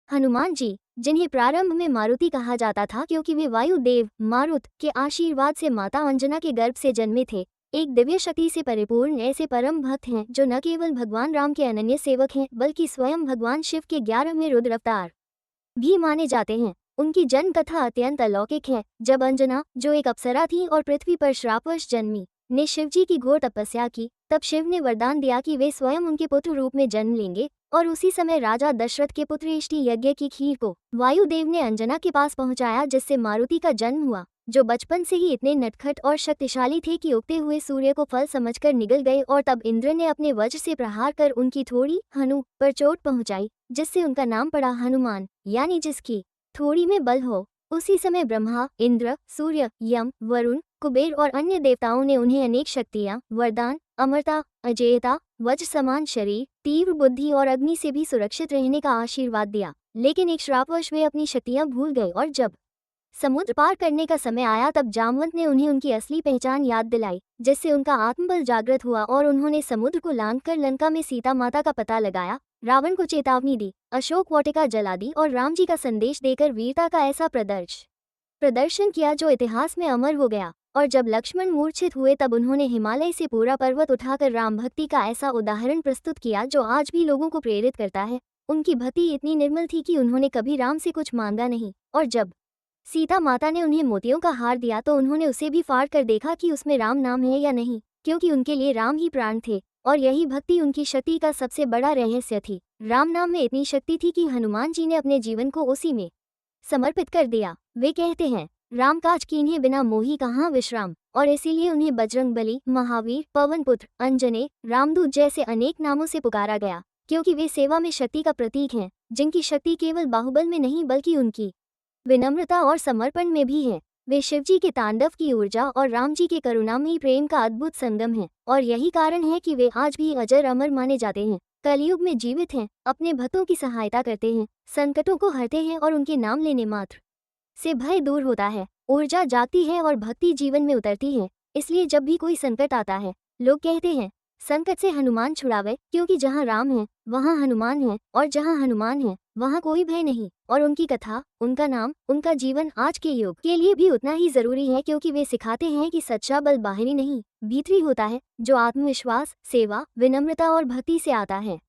हनुमान जी, जिन्हें प्रारंभ में मारुति कहा जाता था क्योंकि वे वायु देव मारुत के आशीर्वाद से माता अंजना के गर्भ से जन्मे थे, एक दिव्य शक्ति से परिपूर्ण ऐसे परम भक्त हैं जो न केवल भगवान राम के अनन्य सेवक हैं बल्कि स्वयं भगवान शिव के 11वें रुद्र अवतार भी माने जाते हैं। उनकी जन्म कथा अत्यंत अलौकिक है। जब अंजना, जो एक अप्सरा थी और पृथ्वी पर श्रापवश जन्मी, ने शिवजी की घोर तपस्या की, तब शिव ने वरदान दिया कि वे स्वयं उनके पुत्र रूप में जन्म लेंगे। और उसी समय राजा दशरथ के पुत्र इष्टि यज्ञ की खीर को वायुदेव ने अंजना के पास पहुंचाया, जिससे मारुति का जन्म हुआ, जो बचपन से ही इतने नटखट और शक्तिशाली थे कि उगते हुए सूर्य को फल समझकर निगल गए। और तब इंद्र ने अपने वज्र से प्रहार कर उनकी थोड़ी हनु पर चोट पहुंचाई, जिससे उनका नाम पड़ा हनुमान, यानी जिसकी थोड़ी में बल हो। उसी समय ब्रह्मा, इंद्र, सूर्य, यम, वरुण, कुबेर और अन्य देवताओं ने उन्हें अनेक शक्तियां, वरदान, अमरता, अजेयता, वज्र समान शरीर, तीव्र बुद्धि और अग्नि से भी सुरक्षित रहने का आशीर्वाद दिया। लेकिन एक श्रापवश वे अपनी शक्तियां भूल गए और जब समुद्र पार करने का समय आया तब जामवंत ने उन्हें उनकी असली पहचान याद दिलाई, जिससे उनका आत्मबल जागृत हुआ और उन्होंने समुद्र को लांघकर लंका में सीता माता का पता लगाया, रावण को चेतावनी दी, अशोक वाटिका जला दी और राम जी का संदेश देकर वीरता का ऐसा प्रदर्शन किया जो इतिहास में अमर हो गया। और जब लक्ष्मण मूर्छित हुए तब उन्होंने हिमालय से पूरा पर्वत उठाकर राम भक्ति का ऐसा उदाहरण प्रस्तुत किया जो आज भी लोगों को प्रेरित करता है। उनकी भक्ति इतनी निर्मल थी कि उन्होंने कभी राम से कुछ मांगा नहीं, और जब सीता माता ने उन्हें मोतियों का हार दिया तो उन्होंने उसे भी फाड़ कर देखा कि उसमें राम नाम है या नहीं, क्योंकि उनके लिए राम ही प्राण थे। और यही भक्ति उनकी शक्ति का सबसे बड़ा रहस्य थी। राम नाम में इतनी शक्ति थी कि हनुमान जी ने अपने जीवन को उसी में समर्पित कर दिया। वे कहते हैं, राम काज कीन्हे बिना मोही कहाँ विश्राम, और इसीलिए उन्हें बजरंगबली, महावीर, पवनपुत्र, अंजने, रामदूत जैसे अनेक नामों से पुकारा गया, क्योंकि वे सेवा में शक्ति का प्रतीक हैं, जिनकी शक्ति केवल बाहुबल में नहीं बल्कि उनकी विनम्रता और समर्पण में भी है। वे शिवजी के तांडव की ऊर्जा और राम जी के करुणामयी प्रेम का अद्भुत संगम है, और यही कारण है कि वे आज भी अजर अमर माने जाते हैं। कलयुग में जीवित हैं, अपने भक्तों की सहायता करते हैं, संकटों को हरते हैं और उनके नाम लेने मात्र से भय दूर होता है, ऊर्जा जागती है और भक्ति जीवन में उतरती है। इसलिए जब भी कोई संकट आता है, लोग कहते हैं, संकट से हनुमान छुड़ावे, क्योंकि जहाँ राम है वहाँ हनुमान है, और जहाँ हनुमान है वहाँ कोई भय नहीं। और उनकी कथा, उनका नाम, उनका जीवन आज के युग के लिए भी उतना ही जरूरी है, क्योंकि वे सिखाते हैं कि सच्चा बल बाहरी नहीं भीतरी होता है, जो आत्मविश्वास, सेवा, विनम्रता और भक्ति से आता है।